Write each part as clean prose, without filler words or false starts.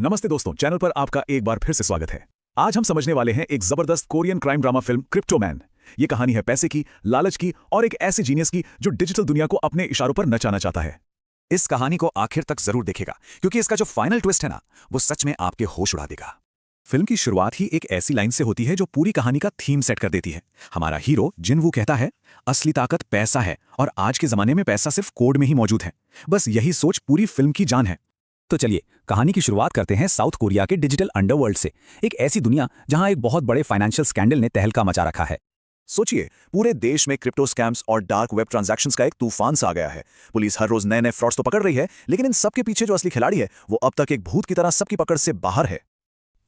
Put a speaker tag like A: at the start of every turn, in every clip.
A: नमस्ते दोस्तों, चैनल पर आपका एक बार फिर से स्वागत है। आज हम समझने वाले हैं एक जबरदस्त कोरियन क्राइम ड्रामा फिल्म क्रिप्टोमैन। ये कहानी है पैसे की, लालच की और एक ऐसे जीनियस की जो डिजिटल दुनिया को अपने इशारों पर नचाना चाहता है।
B: इस कहानी को आखिर तक जरूर देखेगा क्योंकि इसका जो फाइनल ट्विस्ट है ना, वो सच में आपके होश उड़ा देगा। फिल्म की शुरुआत ही एक ऐसी लाइन से होती है जो पूरी कहानी का थीम सेट कर देती है। हमारा हीरो जिनवू कहता है, असली ताकत पैसा है और आज के जमाने में पैसा सिर्फ कोड में ही मौजूद है। बस यही सोच पूरी फिल्म की जान है। तो चलिए कहानी की शुरुआत करते हैं साउथ कोरिया के डिजिटल अंडरवर्ल्ड से, एक ऐसी दुनिया जहां एक बहुत बड़े फाइनेंशियल स्कैंडल ने तहलका मचा रखा है।
A: सोचिए, पूरे देश में क्रिप्टो स्कैम्स और डार्क वेब ट्रांजैक्शंस का एक तूफान सा आ गया है। पुलिस हर रोज नए नए फ्रॉड्स तो पकड़ रही है, लेकिन इन सबके पीछे जो असली खिलाड़ी है वो अब तक एक भूत की तरह सबकी पकड़ से बाहर है।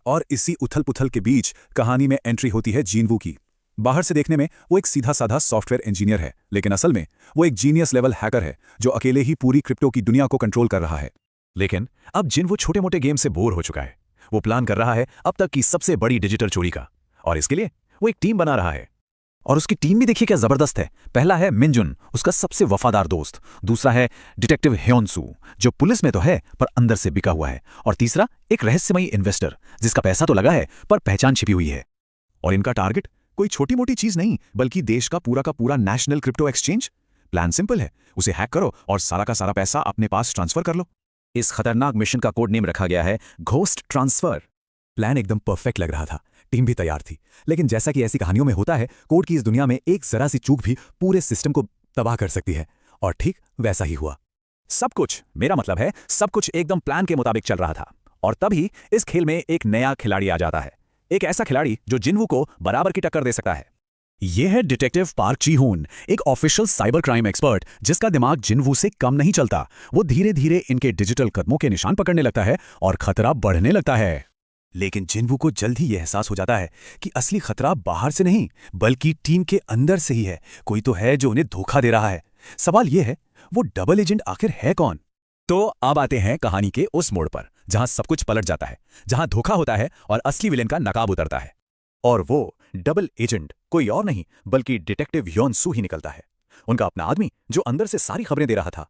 A: और इसी उथल पुथल के बीच कहानी में एंट्री होती है जिनवू की। बाहर से देखने में वो एक सीधा साधा सॉफ्टवेयर इंजीनियर है, लेकिन असल में वो एक जीनियस लेवल हैकर है जो अकेले ही पूरी क्रिप्टो की दुनिया को कंट्रोल कर रहा है। लेकिन अब जिनवू छोटे मोटे गेम से बोर हो चुका है। वो प्लान कर रहा है अब तक की सबसे बड़ी डिजिटल चोरी का, और इसके लिए वो एक टीम बना रहा है।
B: और उसकी टीम भी देखिए क्या जबरदस्त है। पहला है मिनजुन, उसका सबसे वफादार दोस्त। दूसरा है डिटेक्टिव ह्योनसू, जो पुलिस में तो है पर अंदर से बिका हुआ है। और तीसरा एक रहस्यमयी इन्वेस्टर जिसका पैसा तो लगा है पर पहचान छिपी हुई है।
A: और इनका टारगेट कोई छोटी मोटी चीज नहीं, बल्कि देश का पूरा national crypto exchange. Plan simple है, उसे हैक करो और सारा का सारा पैसा अपने पास ट्रांसफर कर लो।
B: इस खतरनाक मिशन का कोड नेम रखा गया है घोस्ट ट्रांसफर।
C: प्लान एकदम परफेक्ट लग रहा था, टीम भी तैयार थी, लेकिन जैसा कि ऐसी कहानियों में होता है, कोड की इस दुनिया में एक जरा सी चूक भी पूरे सिस्टम को तबाह कर सकती है। और ठीक वैसा ही हुआ।
B: सब कुछ, मेरा मतलब है सब कुछ एकदम प्लान के मुताबिक चल रहा था। और तभी इस खेल में एक नया खिलाड़ी आ जाता है, एक ऐसा खिलाड़ी जो जिनवू को बराबर की टक्कर दे सकता है।
C: यह है डिटेक्टिव पार्क जी होन, एक ऑफिशियल साइबर क्राइम एक्सपर्ट जिसका दिमाग जिनवू से कम नहीं चलता। वो धीरे धीरे इनके डिजिटल कदमों के निशान पकड़ने लगता है और खतरा बढ़ने लगता है। लेकिन जिनवू को जल्द ही यह एहसास हो जाता है कि असली खतरा बाहर से नहीं बल्कि टीम के अंदर से ही है। कोई तो है जो उन्हें धोखा दे रहा है। सवाल यह है, वो डबल एजेंट आखिर है कौन?
B: तो अब आते हैं कहानी के उस मोड़ पर जहां सब कुछ पलट जाता है, जहां धोखा होता है और असली विलेन का नकाब उतरता है। और वो डबल एजेंट कोई और नहीं बल्कि डिटेक्टिव ह्योनसू ही निकलता है, उनका अपना आदमी जो अंदर से सारी खबरें दे रहा था।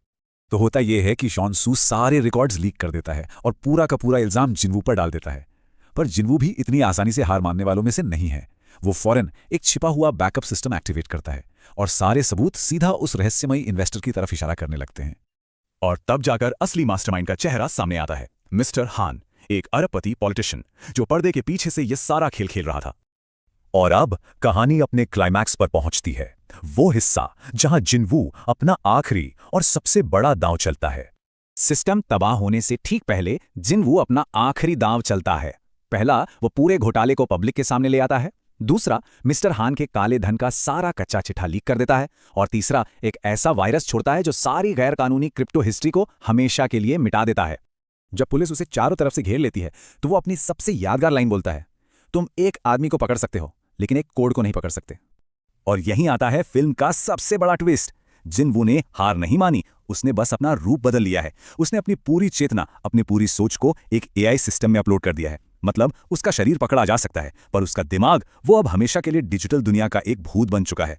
C: तो होता यह है कि ह्योनसू सारे रिकॉर्ड्स लीक कर देता है और पूरा का पूरा इल्जाम जिनवू पर डाल देता है। पर जिनवू भी इतनी आसानी से हार मानने वालों में से नहीं है। वो फौरन एक छिपा हुआ बैकअप सिस्टम एक्टिवेट करता है और सारे सबूत सीधा उस रहस्यमयी इन्वेस्टर की तरफ इशारा करने लगते हैं।
B: और तब जाकर असली मास्टरमाइंड का चेहरा सामने आता है, मिस्टर हान, एक अरबपति पॉलिटिशियन जो पर्दे के पीछे से यह सारा खेल खेल रहा था।
A: और अब कहानी अपने क्लाइमैक्स पर पहुंचती है, वो हिस्सा जहां जिनवू अपना आखिरी और सबसे बड़ा दांव चलता है।
B: सिस्टम तबाह होने से ठीक पहले जिनवू अपना आखिरी दांव चलता है। पहला, वो पूरे घोटाले को पब्लिक के सामने ले आता है। दूसरा, मिस्टर हान के काले धन का सारा कच्चा चिट्ठा लीक कर देता है। और तीसरा, एक ऐसा वायरस छोड़ता है जो सारी गैर कानूनी क्रिप्टो हिस्ट्री को हमेशा के लिए मिटा देता है। जब पुलिस उसे चारों तरफ से घेर लेती है तो वो अपनी सबसे यादगार लाइन बोलता है, तुम एक आदमी को पकड़ सकते हो लेकिन एक कोड को नहीं पकड़ सकते। और यहीं आता है फिल्म का सबसे बड़ा ट्विस्ट। जिनवू ने हार नहीं मानी, उसने बस अपना रूप बदल लिया है। उसने अपनी पूरी चेतना, अपनी पूरी सोच को एक एआई सिस्टम में अपलोड कर दिया है। मतलब उसका शरीर पकड़ा जा सकता है पर उसका दिमाग, वो अब हमेशा के लिए डिजिटल दुनिया का एक भूत बन चुका है।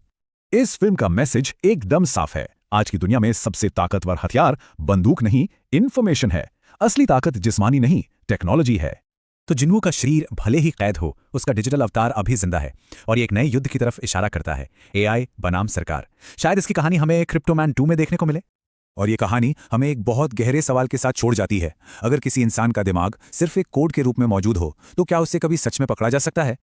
C: इस फिल्म का मैसेज एकदम साफ है। आज की दुनिया में सबसे ताकतवर हथियार बंदूक नहीं, इंफॉर्मेशन है। असली ताकत जिस्मानी नहीं, टेक्नोलॉजी है। तो जिनवू का शरीर भले ही कैद हो, उसका डिजिटल अवतार अभी जिंदा है और ये एक नए युद्ध की तरफ इशारा करता है, एआई बनाम सरकार। शायद इसकी कहानी हमें क्रिप्टोमैन 2 में देखने को मिले। और ये कहानी हमें एक बहुत गहरे सवाल के साथ छोड़ जाती है। अगर किसी इंसान का दिमाग सिर्फ एक कोड के रूप में मौजूद हो तो क्या उसे कभी सच में पकड़ा जा सकता है?